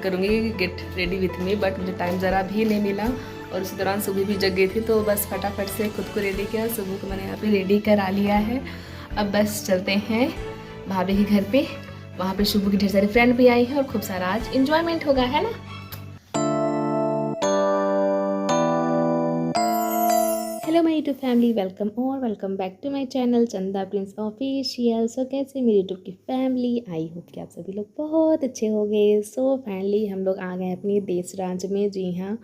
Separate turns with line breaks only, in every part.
करूँगी get ready with me, but मुझे time ज़रा भी नहीं मिला और उस दौरान सुबह भी जग गई थी, तो बस फटाफट से खुद को रेडी किया। सुबह को मैंने यहाँ पे रेडी करा लिया है। अब बस चलते हैं भाभी के घर पे, वहाँ पे शुभ की ढेर सारी फ्रेंड भी आई है और खूब सारा आज इंजॉयमेंट होगा, है ना। Hello my YouTube family, welcome back to my channel Chanda Prince official. So कैसे मेरी यूट्यूब की फैमिली, आई होप कि आप सभी लोग बहुत अच्छे होंगे। सो फाइनली हम लोग आ गए अपनी देश राज्य में, जी हाँ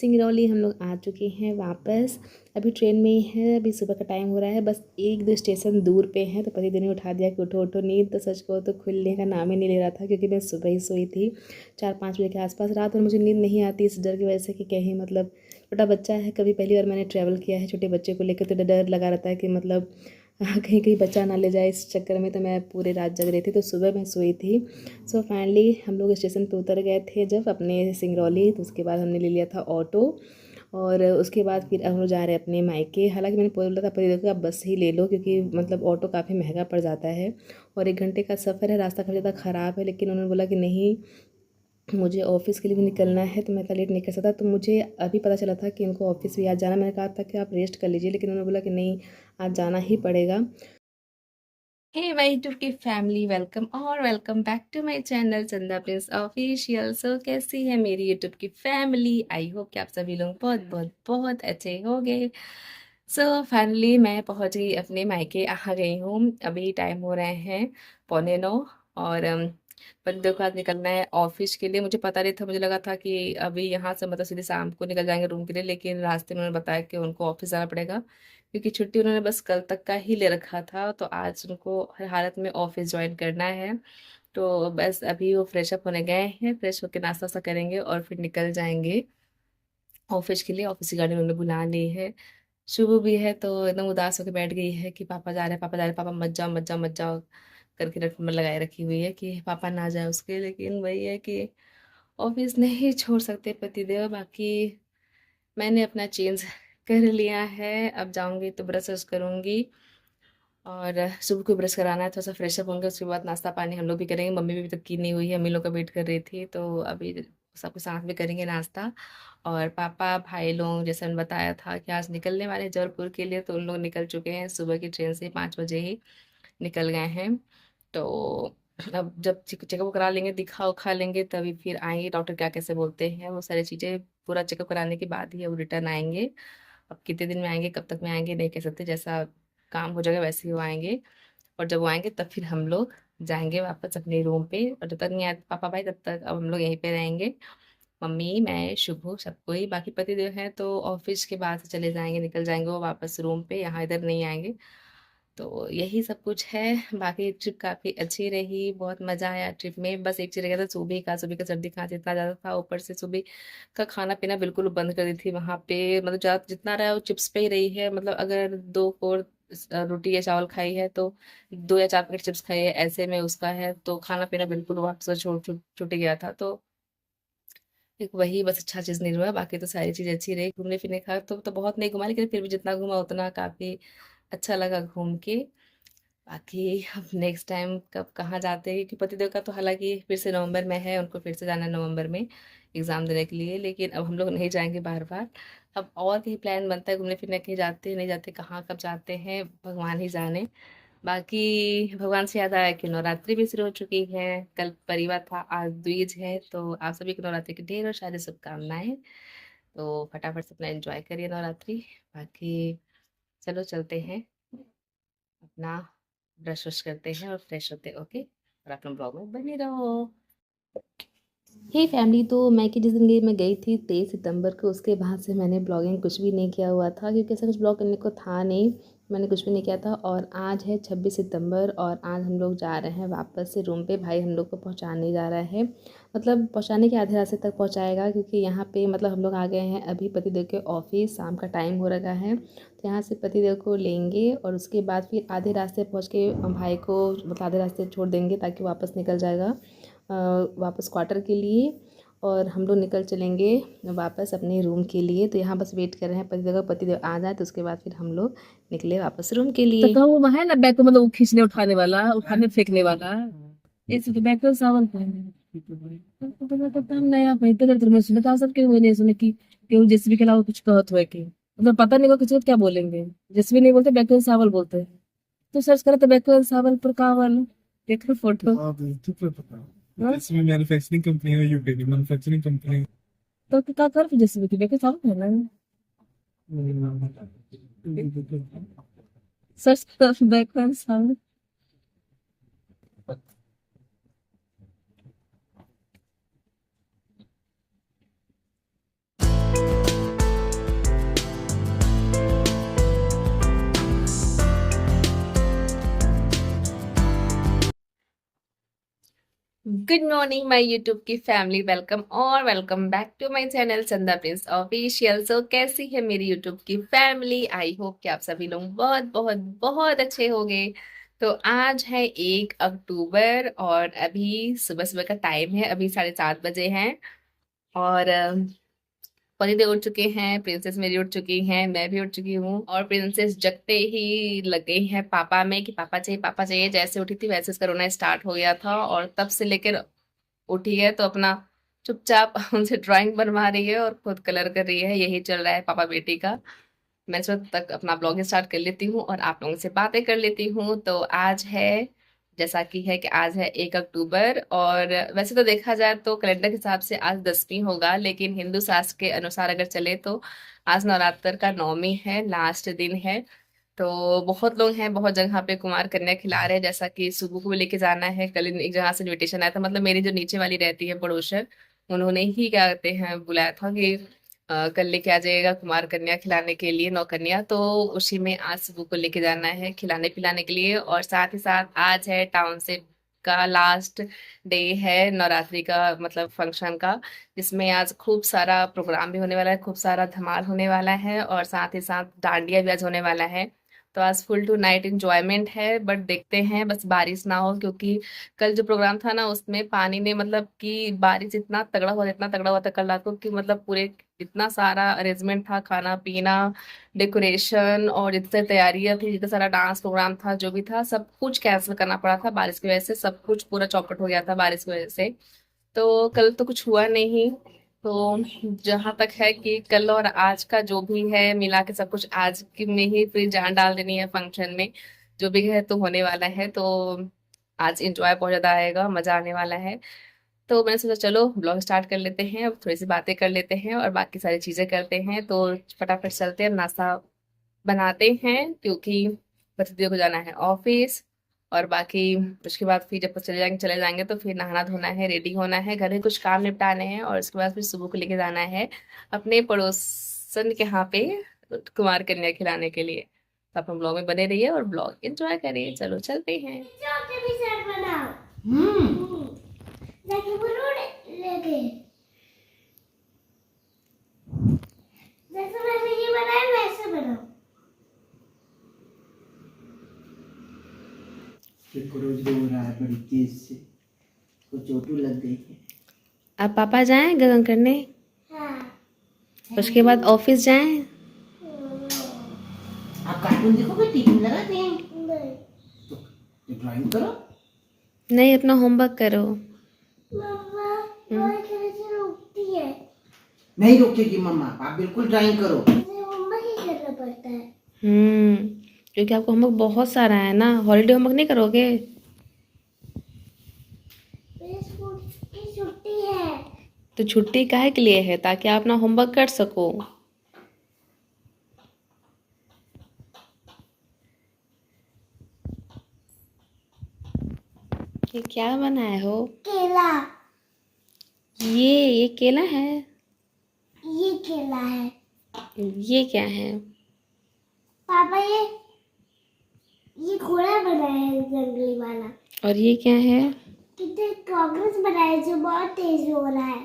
सिंगरौली हम लोग आ चुके हैं वापस। अभी ट्रेन में ही है, अभी सुबह का टाइम हो रहा है, बस एक दो स्टेशन दूर पे है, तो पति ने उठा दिया कि उठो उठो। नींद तो सच को तो खुलने का नाम ही नहीं ले रहा था, क्योंकि मैं सुबह ही सोई थी 4-5 बजे के आसपास। रात में मुझे नींद नहीं आती इस डर की वजह से कि कहीं मतलब छोटा बच्चा है, कभी पहली बार मैंने ट्रैवल किया है छोटे बच्चे को लेकर, तो डर लगा रहता है कि मतलब कहीं कहीं बच्चा ना ले जाए, इस चक्कर में तो मैं पूरे रात जग रही थी, तो सुबह मैं सोई थी। सो फाइनली हम लोग स्टेशन पे उतर गए थे जब अपने सिंगरौली, तो उसके बाद हमने ले लिया था ऑटो और उसके बाद फिर हम लोग जा रहे हैं अपने मायके। हालांकि मैंने बोला था पर देखो आप बस ही ले लो, क्योंकि मतलब ऑटो काफ़ी महंगा पड़ जाता है और 1 घंटे का सफ़र है, रास्ता काफ़ी ज़्यादा ख़राब है। लेकिन उन्होंने बोला कि नहीं, मुझे ऑफ़िस के लिए भी निकलना है, तो मैं इतना लेट नहीं कर सकता। तो मुझे अभी पता चला था कि इनको ऑफ़िस भी आज जाना। मैंने कहा था कि आप रेस्ट कर लीजिए, लेकिन उन्होंने बोला कि नहीं, आज जाना ही पड़ेगा। हे माय यूट्यूब की family, welcome back to my channel Chanda Prince official. So कैसी है मेरी यूट्यूब की फैमिली, आई होप कि आप सभी लोग बहुत बहुत बहुत अच्छे होंगे। सो फाइनली मैं पहुंच गई अपने मायके, आ गई हूँ। अभी टाइम हो रहे हैं 8:45 और बंदे को आज निकलना है ऑफिस के लिए। मुझे पता नहीं था, मुझे लगा था कि अभी यहाँ से मतलब सीधे शाम को निकल जाएंगे रूम के लिए, लेकिन रास्ते में उन्होंने बताया कि उनको ऑफिस जाना पड़ेगा, क्योंकि छुट्टी उन्होंने बस कल तक का ही ले रखा था। तो आज उनको हर हालत में ऑफिस ज्वाइन करना है। तो बस अभी वो फ्रेश अप होने गए हैं, फ्रेश होकर नाश्ता वास्ता करेंगे और फिर निकल जाएंगे ऑफिस के लिए। ऑफिस की गाड़ी उन्होंने बुला ली है। शुभ भी है तो एकदम उदास होकर बैठ गई है कि पापा जा रहे हैं, पापा जा रहे हैं, पापा मत जाओ मत जाओ मत जाओ करके रटमन लगाए रखी हुई है कि पापा ना जाए उसके। लेकिन वही है कि ऑफिस नहीं छोड़ सकते पतिदेव। बाकी मैंने अपना चेंज कर लिया है, अब जाऊंगी तो ब्रश व्रश करूंगी और सुबह को ब्रश कराना है, थोड़ा सा फ्रेश अप होंगे, उसके बाद नाश्ता पानी हम लोग भी करेंगे। मम्मी भी अभी तक की नहीं हुई है, अम्मी लोग का वेट कर रही थी, तो अभी सबके साथ में करेंगे नाश्ता। और पापा भाई लोग जैसे मैंने बताया था कि आज निकलने वाले हैं जबलपुर के लिए, तो उन लोग निकल चुके हैं सुबह की ट्रेन से, 5 बजे ही निकल गए हैं। तो अब जब चेकअप करा लेंगे, दिखा उखा लेंगे, तभी फिर आएंगे। डॉक्टर क्या कैसे बोलते हैं वो सारी चीज़ें पूरा चेकअप कराने के बाद ही वो रिटर्न आएंगे। अब कितने दिन में आएंगे, कब तक में आएंगे नहीं कह सकते, जैसा काम हो जाएगा वैसे ही वो आएंगे। और जब वो आएंगे तब फिर हम लोग जाएंगे वापस अपने रूम पे। और जब तक नहीं आए पापा भाई, तब तक अब हम लोग यहीं पे रहेंगे, मम्मी मैं शुभू सब कोई। बाकी पतिदेव हैं तो ऑफिस के बाद से चले जाएंगे, निकल जाएंगे वो वापस रूम पे, यहाँ इधर नहीं आएंगे। तो यही सब कुछ है। बाकी ट्रिप काफ़ी अच्छी रही, बहुत मज़ा आया ट्रिप में। बस एक चीज़ रह गया था, सुबह का सर्दी खांसी इतना ज़्यादा था, ऊपर से सुबह का खाना पीना बिल्कुल बंद कर दी थी वहाँ पे। मतलब ज़्यादा जितना रहा वो चिप्स पे ही रही है। मतलब अगर 2 कोर रोटी या चावल खाई है तो 2 या 4 पैकेट चिप्स खाई है, ऐसे में उसका है। तो खाना पीना बिल्कुल वापस से छूट गया था। तो एक वही बस अच्छा चीज़ नहीं हुआ, बाकी तो सारी चीज़ अच्छी रही। घूमने फिरने का तो बहुत नहीं घुमा, लेकिन फिर भी जितना घूमा उतना काफ़ी अच्छा लगा घूम के। बाकी अब नेक्स्ट टाइम कब कहाँ जाते हैं, क्योंकि पतिदेव का तो हालांकि फिर से नवंबर में है, उनको फिर से जाना है नवंबर में एग्ज़ाम देने के लिए। लेकिन अब हम लोग नहीं जाएंगे बार बार। अब और कहीं प्लान बनता है घूमने फिरने, कहीं जाते हैं नहीं जाते, कहाँ कब जाते हैं भगवान ही जाने। बाकी भगवान से याद आया कि नवरात्रि भी शुरू हो चुकी है, कल परिवार था, आज द्विज है। तो आप सभी को नवरात्रि की ढेरों सारी शुभकामनाएं। तो फटाफट से अपना एंजॉय करिए नवरात्रि। बाकी चलो चलते हैं, अपना ब्रश वश करते हैं और फ्रेश होते हैं, ओके। और अपना ब्लॉग में बने रहो। हे फैमिली, तो मैं कि जिस दिन मैं गई थी 23 सितंबर को, उसके बाद से मैंने ब्लॉगिंग कुछ भी नहीं किया हुआ था, क्योंकि ऐसा कुछ ब्लॉग करने को था नहीं, मैंने कुछ भी नहीं किया था। और आज है 26 सितंबर और आज हम लोग जा रहे हैं वापस से रूम पे। भाई हम लोग को पहुंचाने जा रहा है, मतलब पहुंचाने के आधे रास्ते तक पहुंचाएगा, क्योंकि यहाँ पे मतलब हम लोग आ गए हैं अभी पतिदेव के ऑफिस, शाम का टाइम हो रखा है। तो यहाँ से पतिदेव को लेंगे और उसके बाद फिर आधे रास्ते पहुँच के भाई को मतलब आधे रास्ते छोड़ देंगे, ताकि वापस निकल जाएगा वापस क्वार्टर के लिए। और हम लोग निकल चलेंगे वापस अपने रूम के लिए। तो यहाँ बस वेट कर रहे हैं पतिदेव आ जाए, तो उसके बाद फिर हम लोग निकले वापस रूम के
तो
लिए।
कहूँ है ना बैग को, मतलब वो खींचने उठाने वाला, उठाने फेंकने वाला, ऐसे तो बैग तो सावन का है। पता नया भाई तो मैं सुना था सबके वो नहीं सुने कि जेसीबी के अलावा कुछ कहत हुआ कि मतलब पता नहीं को किसी को क्या बोलेंगे। जेसीबी नहीं बोलते बैकवेल सावल बोलते हैं। तो सर्च करा तो बैकवेल सावल पर कावल देख लो फोटो।
हाँ तो ठीक है पता।
हाँ
इसमें मैन्युफैक्चरिंग कंपनी है यूके की मैन्युफैक्चरिंग कंपनी।
तो क्या कर जेसीबी की बैकवेल सावल है ना। सर्च कर बैकवेल सावल।
गुड मॉर्निंग माय यूट्यूब की फैमिली, वेलकम और welcome back to my channel Chanda Prince official. So कैसी है मेरी यूट्यूब की फैमिली? आई होप कि आप सभी लोग बहुत बहुत बहुत अच्छे होंगे। तो आज है 1 अक्टूबर और अभी सुबह सुबह का टाइम है, अभी 7:30 बजे हैं। और परिंदे उठ चुके हैं, प्रिंसेस मेरी उठ चुकी हैं, मैं भी उठ चुकी हूँ। और प्रिंसेस जगते ही लग गई है पापा में कि पापा चाहिए पापा चाहिए। जैसे उठी थी वैसे उसका रोना स्टार्ट हो गया था और तब से लेकर उठी है तो अपना चुपचाप उनसे ड्राइंग बनवा रही है और खुद कलर कर रही है। यही चल रहा है पापा बेटी का। मैं इस वक्त तक अपना ब्लॉग स्टार्ट कर लेती हूँ और आप लोगों से बातें कर लेती हूँ। तो आज है, जैसा कि है कि आज है 1 अक्टूबर। और वैसे तो देखा जाए तो कैलेंडर के हिसाब से आज 10वीं होगा, लेकिन हिंदू शास्त्र के अनुसार अगर चले तो आज नवरात्र का 9वीं है, लास्ट दिन है। तो बहुत लोग हैं, बहुत जगह पे कुमार कन्या खिला रहे हैं। जैसा कि सुबह को भी लेके जाना है, कल एक जगह से इनविटेशन आया था, मतलब मेरी जो नीचे वाली रहती है पड़ोसन, उन्होंने ही क्या कहते हैं बुलाया था कि कल लेके आ जाइएगा कुमार कन्या खिलाने के लिए, नौकन्या। तो उसी में आज सुबह को लेके जाना है खिलाने पिलाने के लिए। और साथ ही साथ आज है टाउनशिप का लास्ट डे है नवरात्रि का, मतलब फंक्शन का, जिसमें आज खूब सारा प्रोग्राम भी होने वाला है, खूब सारा धमाल होने वाला है और साथ ही साथ डांडिया भी आज होने वाला है। तो आज फुल टू नाइट एंजॉयमेंट है, बट देखते हैं बस बारिश ना हो, क्योंकि कल जो प्रोग्राम था ना उसमें पानी ने, मतलब कि बारिश इतना तगड़ा हुआ था कल रात को कि मतलब पूरे इतना सारा अरेंजमेंट था, खाना पीना, डेकोरेशन और जितने तैयारियां थी, जितना सारा डांस प्रोग्राम था, जो भी था सब कुछ कैंसिल करना पड़ा था बारिश की वजह से। सब कुछ पूरा चौपट हो गया था बारिश की वजह से। तो कल तो कुछ हुआ नहीं। तो जहां तक है कि कल और आज का जो भी है मिला के सब कुछ आज की में ही फिर जान डाल देनी है फंक्शन में। जो भी है तो होने वाला है। तो आज इंजॉय बहुत ज्यादा आएगा, मजा आने वाला है। तो मैंने सोचा चलो ब्लॉग स्टार्ट कर लेते हैं, अब थोड़ी सी बातें कर लेते हैं और बाकी सारी चीजें करते हैं। तो फटाफट चलते हैं, नाश्ता बनाते हैं, क्योंकि प्रतिदेव को जाना है ऑफिस। और बाकी उसके बाद फिर जब चले जाएंगे तो फिर नहाना धोना है, रेडी होना है, घर में कुछ काम निपटाने हैं और उसके बाद फिर सुबह को लेके जाना है अपने पड़ोसन के यहाँ पे कुमार कन्या खिलाने के लिए। तो आप हम ब्लॉग में बने रहिए और ब्लॉग एंजॉय करिए। चलो चलते हैं।
जाके बोलो लेके जैसे मैंने ये बनाया वैसे बनाओ।
रोज रो रहा है बड़ी तेज से, को चोटू लग गई है।
अब पापा जाएं गगन करने,
हाँ
उसके बाद ऑफिस जाएं।
आप कार्टून देखोगे, टीवी लगाते हैं
नहीं
तो ड्राइंग करो।
नहीं, अपना होमवर्क करो।
मम्मा और खेलने से रोकती है।
नहीं रोकेगी मम्मा, आप बिल्कुल ड्राइंग करो।
मुझे होमवर्क ही करना पड़ता है।
क्योंकि आपको होमवर्क बहुत सारा है ना, हॉलीडे होमवर्क नहीं करोगे?
मेरे स्कूल की छुट्टी है।
तो छुट्टी काहे के लिए है? ताकि आप अपना होमवर्क कर सको। ये क्या बनाए हो?
केला,
ये केला है?
ये केला है
ये क्या है?
पापा। ये घोड़ा बनाया है जंगली वाला।
और ये क्या है?
कितने कागज बनाए जो बहुत तेज हो रहा है।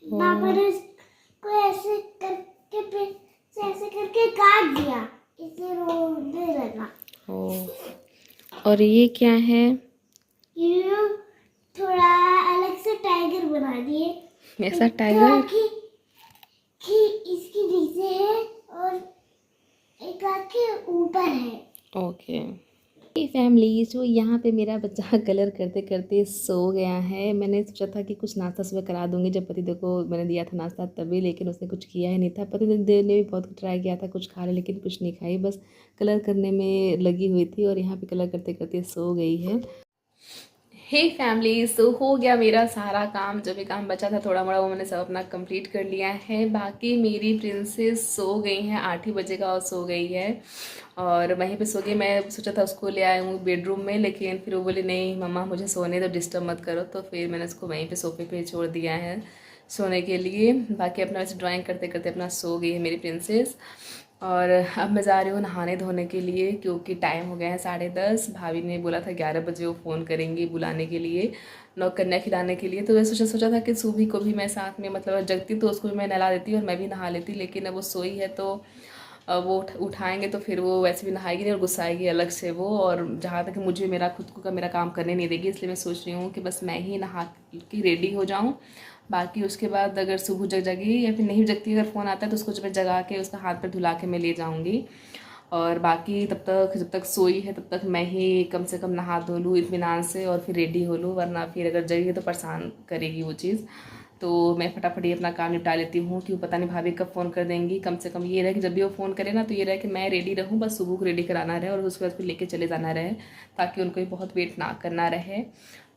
पापा ने इसको ऐसे करके फिर से ऐसे करके काट दिया, इसे रोने लगा।
ओ, और ये क्या है?
ये लोग थोड़ा अलग से टाइगर बना दिए।
ऐसा
एक तो
टाइगर?
आँखें कि इसके नीचे है और एक आँख के ऊपर है।
ओके। फैमिली, जो यहाँ पे मेरा बच्चा कलर करते करते सो गया है। मैंने सोचा था कि कुछ नाश्ता सुबह करा दूंगी, जब पतिदेव को मैंने दिया था नाश्ता तभी, लेकिन उसने कुछ किया ही नहीं था। पतिदेव ने भी बहुत ट्राई किया था कुछ खा ले, लेकिन कुछ नहीं खाई, बस कलर करने में लगी हुई थी और यहाँ पे कलर करते करते सो गई है। हे फैमिली, सो हो गया मेरा सारा काम, जो भी काम बचा था थोड़ा मोड़ा वो मैंने सब अपना कंप्लीट कर लिया है। बाकी मेरी प्रिंसेस सो गई हैं, 8 ही बजे का सो गई है और वहीं पे सो गई। मैं सोचा था उसको ले आया हूँ बेडरूम में, लेकिन फिर वो बोली नहीं मम्मा मुझे सोने दो, डिस्टर्ब मत करो, तो फिर मैंने उसको वहीं पे सोफे पे छोड़ दिया है सोने के लिए। बाकी अपना वैसे ड्राइंग करते करते अपना सो गई है मेरी प्रिंसेस। और अब मैं जा रही हूँ नहाने धोने के लिए, क्योंकि टाइम हो गया है 10:30। भाभी ने बोला था 11 बजे वो फ़ोन करेंगी बुलाने के लिए, नौकन्या खिलाने के लिए। तो मैं सोचा था कि सुबह को भी मैं साथ में मतलब जगती तो उसको भी मैं नहला देती और मैं भी नहा लेती, लेकिन अब वो सोई है तो वो उठाएंगे तो फिर वो वैसे भी नहाएगी नहीं और गुस्साएगी अलग से वो, और जहाँ तक मुझे मेरा खुद को का मेरा काम करने नहीं देगी। इसलिए मैं सोच रही हूँ कि बस मैं ही नहा के रेडी हो जाऊँ। बाकी उसके बाद अगर सुबह जग जाएगी या फिर नहीं जगती, अगर फ़ोन आता है तो उसको जब मैं जगा के उसका हाथ पर धुला के मैं ले जाऊँगी। और बाकी तब तक जब तक सोई है तब तक मैं ही कम से कम नहा धो लूँ इत्मीनान से और फिर रेडी हो लूँ, वरना फिर अगर जगेगी तो परेशान करेगी वो चीज़। तो मैं फटाफट ये अपना काम निपटा लेती हूँ कि पता नहीं भाभी कब फ़ोन कर देंगी। कम से कम ये रहे कि जब भी वो फ़ोन करे ना तो ये रहे कि मैं रेडी रहूँ, बस सुबह को रेडी कराना रहे और उसके बाद फिर लेके चले जाना रहे, ताकि उनको भी बहुत वेट ना करना रहे।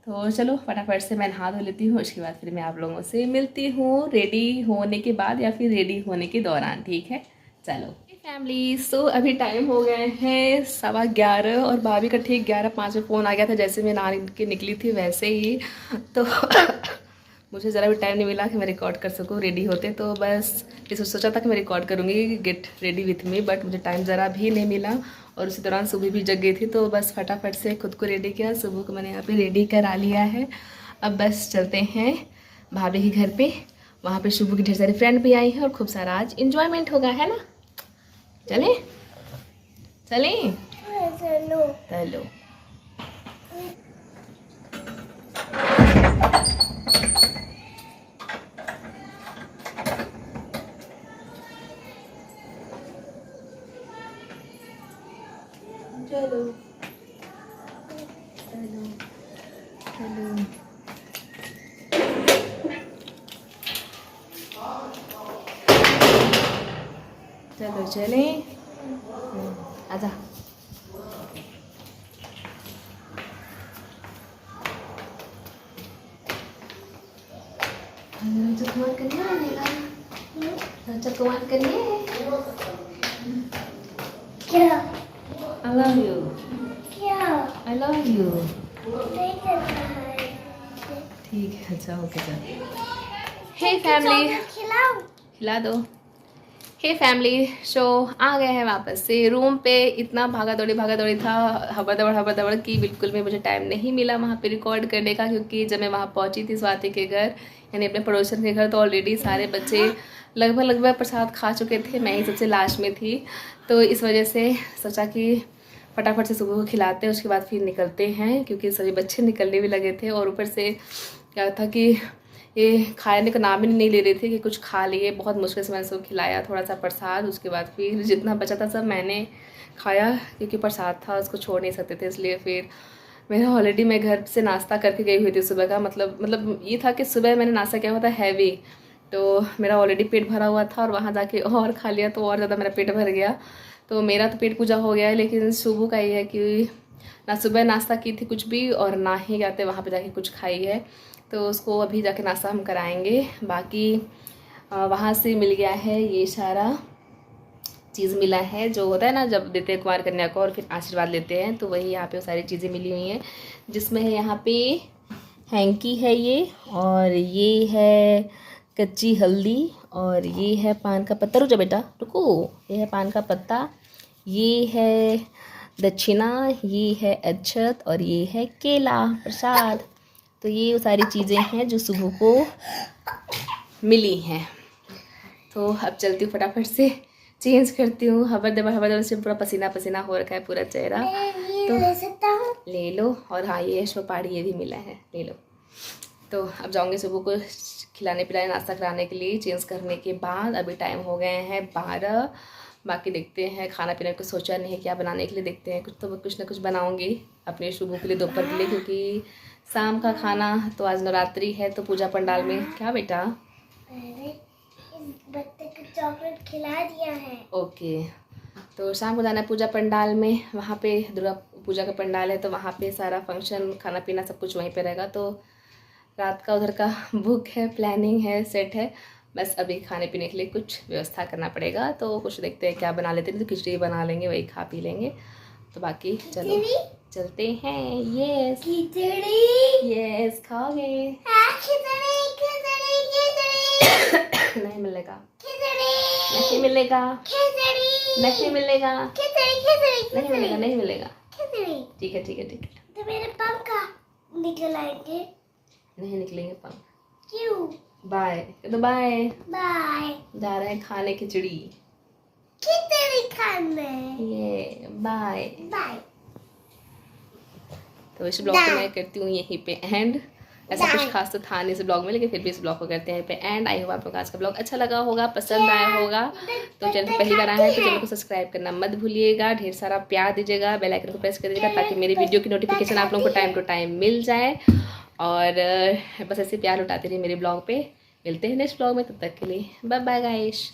तो चलो फटाफट से मैं नहा धो लेती हूँ, उसके बाद फिर मैं आप लोगों से मिलती हूँ रेडी होने के बाद या फिर रेडी होने के दौरान, ठीक है। चलो फैमिली, सो अभी टाइम हो गए हैं 11:15 और भाभी का ठीक 11:05 में फ़ोन आ गया था। जैसे मैं नहा के निकली थी वैसे ही तो मुझे ज़रा भी टाइम नहीं मिला कि मैं रिकॉर्ड कर सकूँ रेडी होते, तो बस इस सोचा था कि मैं रिकॉर्ड करूँगी get ready with me, but मुझे टाइम ज़रा भी नहीं मिला और उसी दौरान सुबह भी जग गई थी। तो बस फटाफट से खुद को रेडी किया, सुबह को मैंने यहाँ पे रेडी करा लिया है। अब बस चलते हैं भाभी के घर पे, वहाँ पे शुभ की ढेर सारी फ्रेंड भी आई हैं और खूब सारा आज इंजॉयमेंट होगा, है ना। चले चले
चलो
चलो। चलो चलो चलो चलो चले, आजा। चकवान करिए चकवान करिए।
क्या
I love you.
क्या
I love you.
नहीं करना है
ठीक है, अच्छा ओके चलो। हे फैमिली,
खिलाओ
खिला दो। हे फैमिली, शो आ गए हैं वापस से रूम पे। इतना भागा दौड़ी था, हबड़ दबड़ की बिल्कुल भी मुझे टाइम नहीं मिला वहाँ पे रिकॉर्ड करने का, क्योंकि जब मैं वहाँ पहुँची थी स्वाति के घर यानी अपने पड़ोसन के घर, तो ऑलरेडी सारे बच्चे लगभग प्रसाद खा चुके थे, मैं ही सबसे लास्ट में थी। तो इस वजह से सोचा कि फटाफट से सुबह को खिलाते हैं, उसके बाद फिर निकलते हैं, क्योंकि सभी बच्चे निकलने भी लगे थे। और ऊपर से क्या था कि ये खाने का नाम ही नहीं ले रहे थे कि कुछ खा लिए। बहुत मुश्किल से मैंने सबको खिलाया थोड़ा सा प्रसाद, उसके बाद फिर जितना बचा था सब मैंने खाया, क्योंकि प्रसाद था उसको छोड़ नहीं सकते थे। इसलिए फिर मेरा ऑलरेडी मैं घर से नाश्ता करके गई हुई थी सुबह का, मतलब ये था कि सुबह मैंने नाश्ता किया हुआ था हैवी, तो मेरा ऑलरेडी पेट भरा हुआ था और वहाँ जाके और खा लिया तो और ज़्यादा मेरा पेट भर गया। तो मेरा तो पेट पूजा हो गया है, लेकिन शुभ का ये है कि ना सुबह नाश्ता की थी कुछ भी और ना ही जाते वहाँ पे जाके कुछ खाई है, तो उसको अभी जाके नाश्ता हम कराएंगे। बाकी वहाँ से मिल गया है ये सारा चीज़ मिला है, जो होता है ना जब देते हैं कुमार कन्या को और फिर आशीर्वाद लेते हैं, तो वही यहाँ पे वो सारी चीज़ें मिली हुई हैं, जिसमें है यहाँ पे हैंकी है ये, और ये है कच्ची हल्दी, और ये है पान का पत्ता। रुक जा बेटा रुको, ये है पान का पत्ता, ये है दक्षिणा, ये है अक्षत, और ये है केला प्रसाद। तो ये सारी चीज़ें हैं जो सुबह को मिली हैं। तो अब चलती हूँ फटाफट से चेंज करती हूँ, हबर दबर से पूरा पसीना पसीना हो रखा है पूरा चेहरा। तो
ले सकता हूँ?
ले लो। और हाँ ये सुपारी ये भी मिला है, ले लो। तो अब जाऊँगी सुबह को खिलाने पिलाने नाश्ता कराने के लिए। चेंज करने के बाद अभी टाइम हो गए हैं 12 बाकी देखते हैं, खाना पीना कुछ सोचा नहीं है क्या बनाने के लिए, देखते हैं कुछ तो कुछ ना कुछ बनाऊंगी अपने शुभू के लिए दोपहर के लिए, क्योंकि शाम का खाना तो आज नवरात्रि है तो पूजा पंडाल में। क्या बेटा?
मैंने इस बच्चे को चॉकलेट खिला दिया है।
ओके, तो शाम को जाना है पूजा पंडाल में, वहाँ पे दुर्गा पूजा का पंडाल है तो वहाँ पे सारा फंक्शन, खाना पीना सब कुछ वहीं पे रहेगा। तो रात का उधर का बुक है, प्लानिंग है, सेट है, बस अभी खाने पीने के लिए कुछ व्यवस्था करना पड़ेगा। तो कुछ देखते हैं क्या बना लेते हैं, तो खिचड़ी बना लेंगे, वही खा पी लेंगे। तो बाकी चलो चलते हैं। यस
खिचड़ी।
यस, खाओगे?
हाँ, खिचड़ी खिचड़ी खिचड़ी
नहीं मिलेगा,
खिचड़ी
नहीं मिलेगा,
खिचड़ी
नहीं मिलेगा,
खिचड़ी खिचड़ी
नहीं मिलेगा, नहीं मिलेगा।
खिचड़ी।
ठीक है ठीक है ठीक है,
तो मेरे पंखा निकल आएंगे।
नहीं निकलेंगे पंख।
क्यों?
बाय, तो बाय,
बाय।
जा रहे हैं खाने खिचड़ी।
खिचड़ी खाने।
ये बाय।
बाय।
तो इस ब्लॉग को मैं करती हूँ यहीं पे एंड। ऐसा कुछ खास तो था नहीं इस ब्लॉग में, लेकिन फिर भी इस ब्लॉग को करते हैं यहीं पे एंड। आई होप आप लोग आज का ब्लॉग अच्छा लगा होगा, पसंद आया होगा। तो चैनल पे पहली बार आए हैं तो चैनल को सब्सक्राइब करना मत भूलिएगा, ढेर सारा प्यार दीजिएगा, बेल आइकन को प्रेस कर दीजिएगा ताकि मेरी वीडियो की नोटिफिकेशन आप लोगों को टाइम टू टाइम मिल जाए। और बस ऐसे प्यार लुटाते रहिए मेरे ब्लॉग पे। मिलते हैं नेक्स्ट ब्लॉग में, तब तक के लिए बाय बाय गाइस।